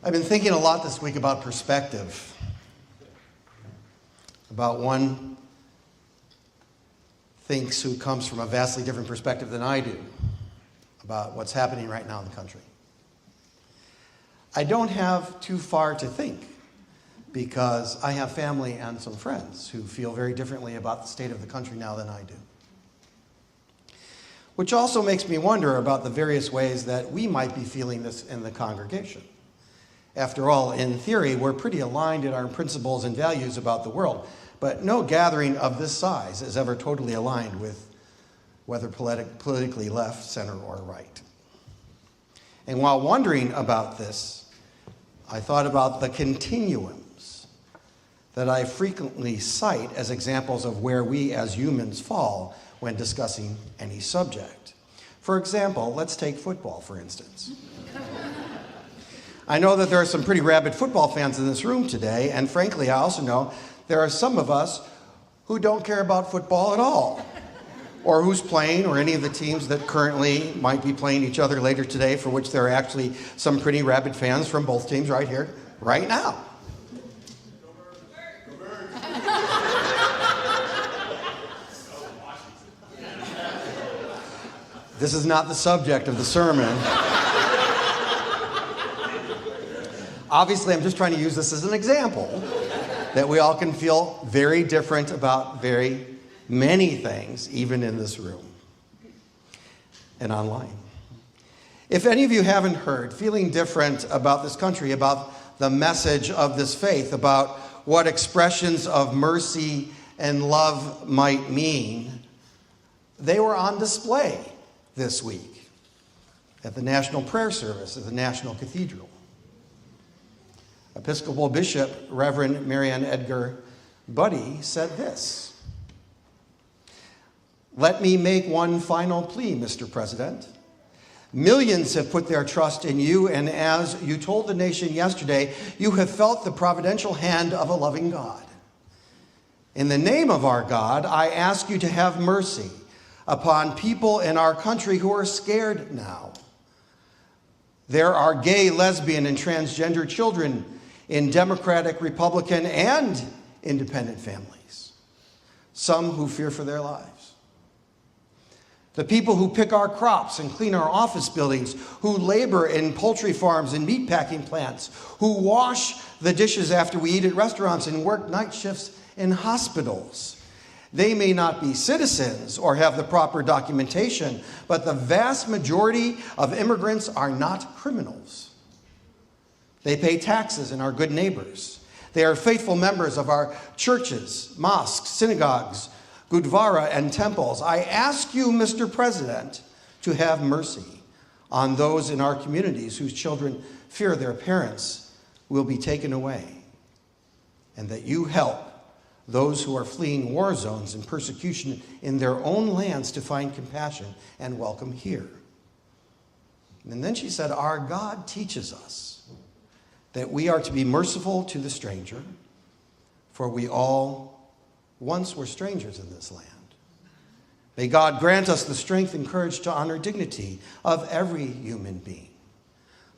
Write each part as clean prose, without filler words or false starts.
I've been thinking a lot this week about perspective, about one thinks who comes from a vastly different perspective than I do about what's happening right now in the country. I don't have too far to think because I have family and some friends who feel very differently about the state of the country now than I do. Which also makes me wonder about the various ways that we might be feeling this in the congregation. After all, in theory, we're pretty aligned in our principles and values about the world, but no gathering of this size is ever totally aligned with whether politically left, center, or right. And while wondering about this, I thought about the continuums that I frequently cite as examples of where we as humans fall when discussing any subject. For example, let's take football, for instance. I know that there are some pretty rabid football fans in this room today, and frankly, I also know there are some of us who don't care about football at all, or who's playing, or any of the teams that currently might be playing each other later today, for which there are actually some pretty rabid fans from both teams right here, right now. This is not the subject of the sermon. Obviously, I'm just trying to use this as an example that we all can feel very different about very many things, even in this room and online. If any of you haven't heard, feeling different about this country, about the message of this faith, about what expressions of mercy and love might mean, they were on display this week at the National Prayer Service at the National Cathedral. Episcopal Bishop Reverend Marianne Edgar Buddy said this: "Let me make one final plea, Mr. President. Millions have put their trust in you, and as you told the nation yesterday, you have felt the providential hand of a loving God. In the name of our God, I ask you to have mercy upon people in our country who are scared now. There are gay, lesbian, and transgender children in Democratic, Republican, and independent families, some who fear for their lives. The people who pick our crops and clean our office buildings, who labor in poultry farms and meatpacking plants, who wash the dishes after we eat at restaurants and work night shifts in hospitals. They may not be citizens or have the proper documentation, but the vast majority of immigrants are not criminals. They pay taxes and are good neighbors. They are faithful members of our churches, mosques, synagogues, gurdwara, and temples. I ask you, Mr. President, to have mercy on those in our communities whose children fear their parents will be taken away, and that you help those who are fleeing war zones and persecution in their own lands to find compassion and welcome here." And then she said, "Our God teaches us that we are to be merciful to the stranger, for we all once were strangers in this land. May God grant us the strength and courage to honor dignity of every human being,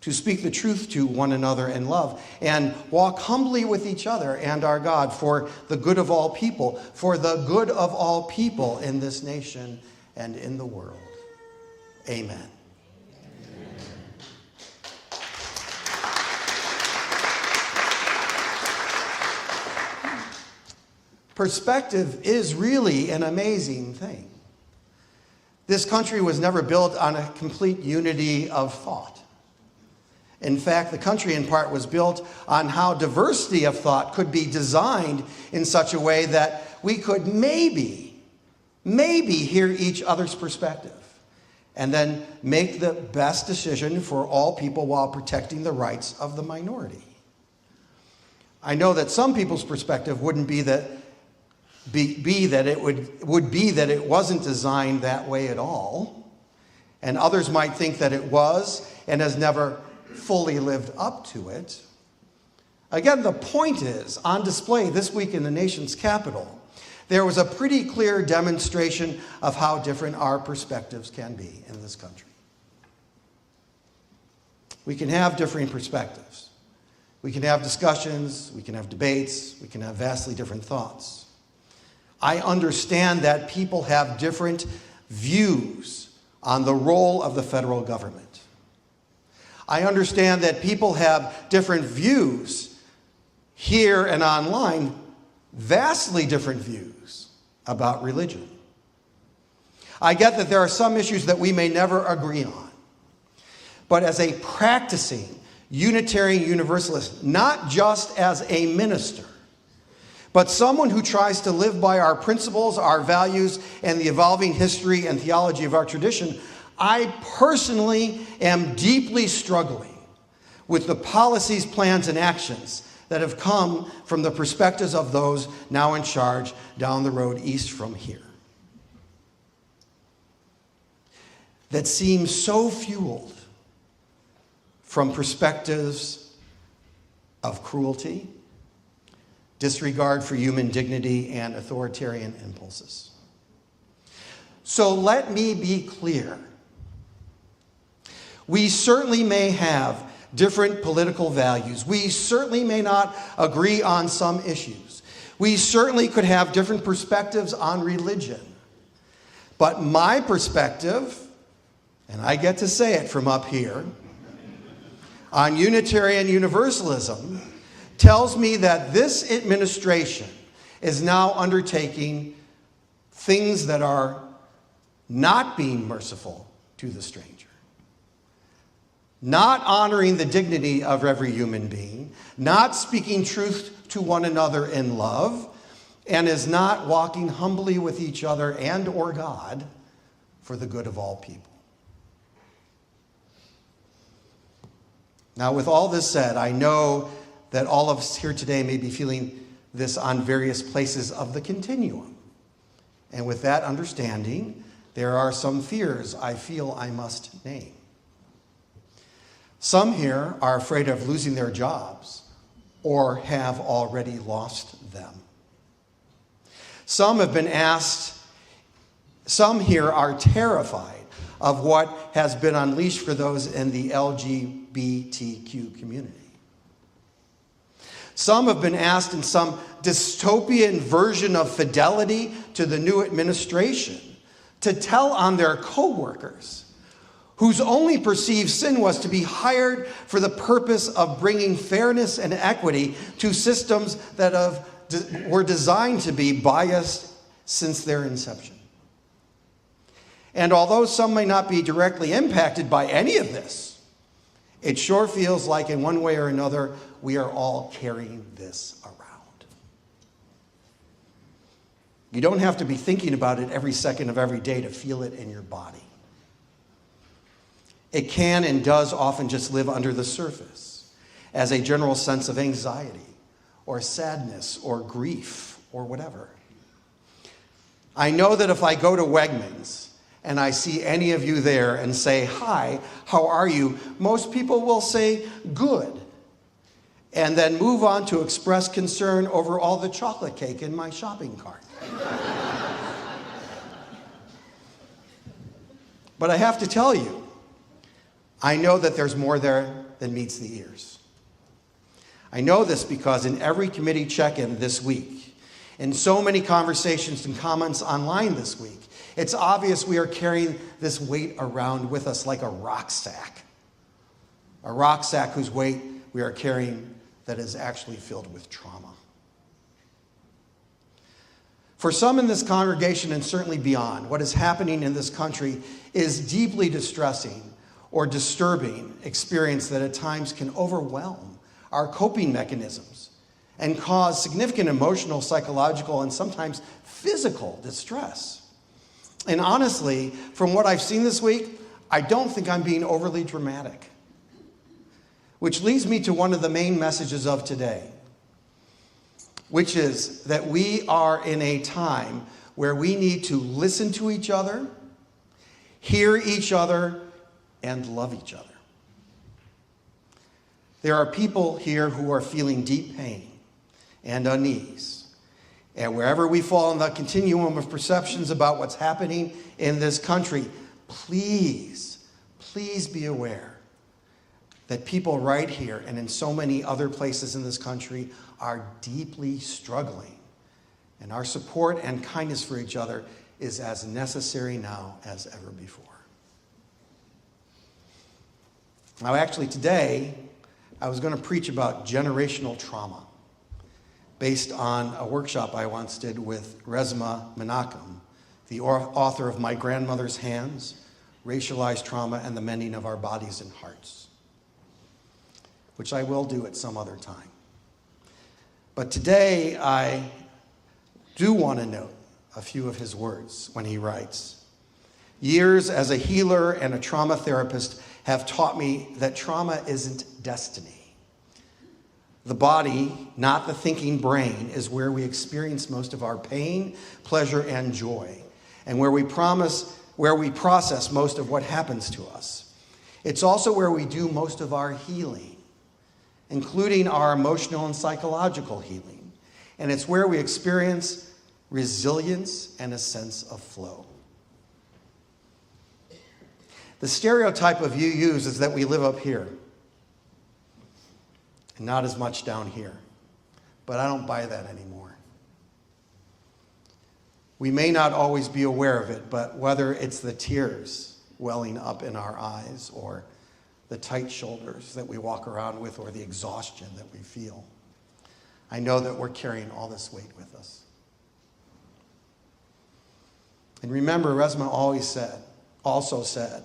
to speak the truth to one another in love, and walk humbly with each other and our God for the good of all people, for the good of all people in this nation and in the world. Amen." Perspective is really an amazing thing. This country was never built on a complete unity of thought. In fact, the country in part was built on how diversity of thought could be designed in such a way that we could maybe hear each other's perspective and then make the best decision for all people while protecting the rights of the minority. I know that some people's perspective wouldn't be that it wasn't designed that way at all, and others might think that it was and has never fully lived up to it. Again, the point is, on display this week in the nation's capital, there was a pretty clear demonstration of how different our perspectives can be in this country. We can have differing perspectives, We can have discussions, we can have debates, we can have vastly different thoughts. I understand that people have different views on the role of the federal government. I understand that people have different views here and online, vastly different views about religion. I get that there are some issues that we may never agree on. But as a practicing Unitarian Universalist, not just as a minister, but someone who tries to live by our principles, our values, and the evolving history and theology of our tradition, I personally am deeply struggling with the policies, plans, and actions that have come from the perspectives of those now in charge down the road east from here. That seem so fueled from perspectives of cruelty, disregard for human dignity, and authoritarian impulses. So let me be clear. We certainly may have different political values. We certainly may not agree on some issues. We certainly could have different perspectives on religion. But my perspective, and I get to say it from up here, on Unitarian Universalism tells me that this administration is now undertaking things that are not being merciful to the stranger, not honoring the dignity of every human being, not speaking truth to one another in love, and is not walking humbly with each other and or God for the good of all people. Now, with all this said, I know that all of us here today may be feeling this on various places of the continuum. And with that understanding, there are some fears I feel I must name. Some here are afraid of losing their jobs or have already lost them. Some here are terrified of what has been unleashed for those in the LGBTQ community. Some have been asked in some dystopian version of fidelity to the new administration to tell on their coworkers whose only perceived sin was to be hired for the purpose of bringing fairness and equity to systems that were designed to be biased since their inception. And although some may not be directly impacted by any of this, it sure feels like in one way or another, we are all carrying this around. You don't have to be thinking about it every second of every day to feel it in your body. It can and does often just live under the surface as a general sense of anxiety or sadness or grief or whatever. I know that if I go to Wegmans and I see any of you there and say, "Hi, how are you?" most people will say, "Good," and then move on to express concern over all the chocolate cake in my shopping cart. But I have to tell you, I know that there's more there than meets the ears. I know this because in every committee check-in this week, in so many conversations and comments online this week, it's obvious we are carrying this weight around with us like a rucksack. A rucksack whose weight we are carrying that is actually filled with trauma. For some in this congregation and certainly beyond, what is happening in this country is deeply distressing or disturbing experience that at times can overwhelm our coping mechanisms and cause significant emotional, psychological, and sometimes physical distress. And honestly, from what I've seen this week, I don't think I'm being overly dramatic. Which leads me to one of the main messages of today, which is that we are in a time where we need to listen to each other, hear each other, and love each other. There are people here who are feeling deep pain and unease. And wherever we fall in the continuum of perceptions about what's happening in this country, please be aware that people right here and in so many other places in this country are deeply struggling. And our support and kindness for each other is as necessary now as ever before. Now, actually, today, I was going to preach about generational trauma based on a workshop I once did with Resmaa Menakem, the author of My Grandmother's Hands, Racialized Trauma and the Mending of Our Bodies and Hearts, which I will do at some other time. But today, I do want to note a few of his words when he writes, "Years as a healer and a trauma therapist have taught me that trauma isn't destiny. The body, not the thinking brain, is where we experience most of our pain, pleasure, and joy, and where we process most of what happens to us. It's also where we do most of our healing, including our emotional and psychological healing, and it's where we experience resilience and a sense of flow. The stereotype of UUs is that we live up here and not as much down here. But I don't buy that anymore. We may not always be aware of it, but whether it's the tears welling up in our eyes or the tight shoulders that we walk around with or the exhaustion that we feel, I know that we're carrying all this weight with us. And remember, Resmaa also said,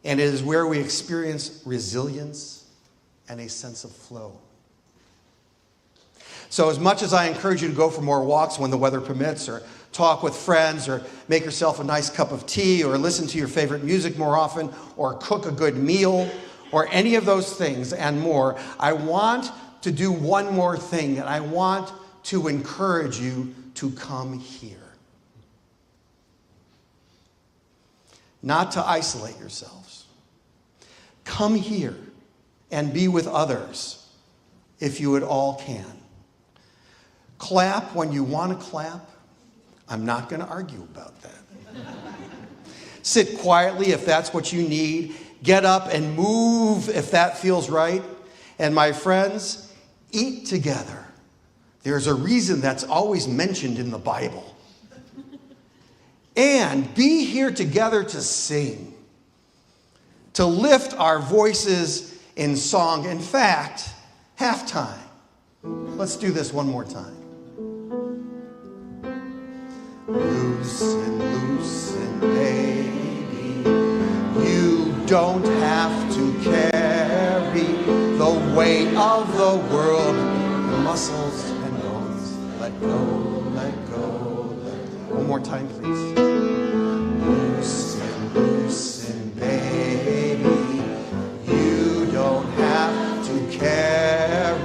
and it is where we experience resilience and a sense of flow. So as much as I encourage you to go for more walks when the weather permits, or talk with friends, or make yourself a nice cup of tea, or listen to your favorite music more often, or cook a good meal, or any of those things and more, I want to do one more thing, and I want to encourage you to come here. Not to isolate yourselves. Come here and be with others if you at all can. Clap when you want to clap. I'm not going to argue about that. Sit quietly if that's what you need. Get up and move if that feels right. And my friends, eat together. There's a reason that's always mentioned in the Bible. And be here together to sing, to lift our voices in song. In fact, halftime. Let's do this one more time. Loosen, loosen, baby. You don't have to carry the weight of the world. The muscles and bones. Let go, let go, let go. One more time, please. Loosen, loosen, baby. You don't have to carry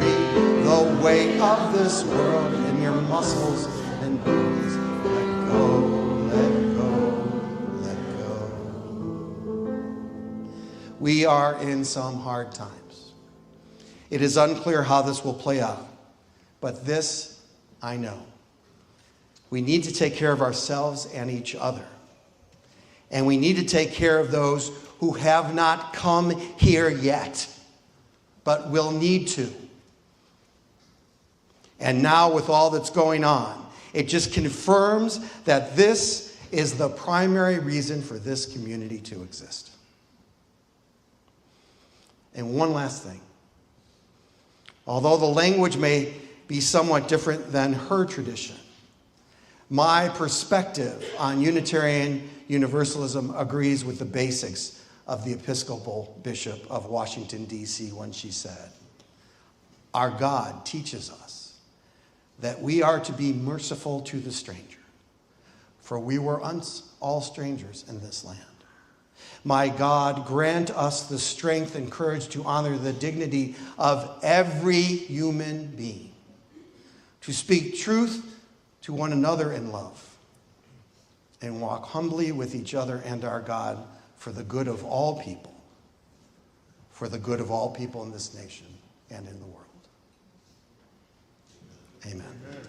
the weight of this world in your muscles and bones. Let go, let go, let go. We are in some hard times. It is unclear how this will play out, but this I know. We need to take care of ourselves and each other. And we need to take care of those who have not come here yet, but will need to. And now with all that's going on, it just confirms that this is the primary reason for this community to exist. And one last thing. Although the language may be somewhat different than her tradition, my perspective on Unitarian Universalism agrees with the basics of the Episcopal Bishop of Washington, D.C. when she said, "Our God teaches us that we are to be merciful to the stranger, for we were once all strangers in this land. My God, grant us the strength and courage to honor the dignity of every human being, to speak truth to one another in love, and walk humbly with each other and our God for the good of all people, in this nation and in the world." Amen. Amen.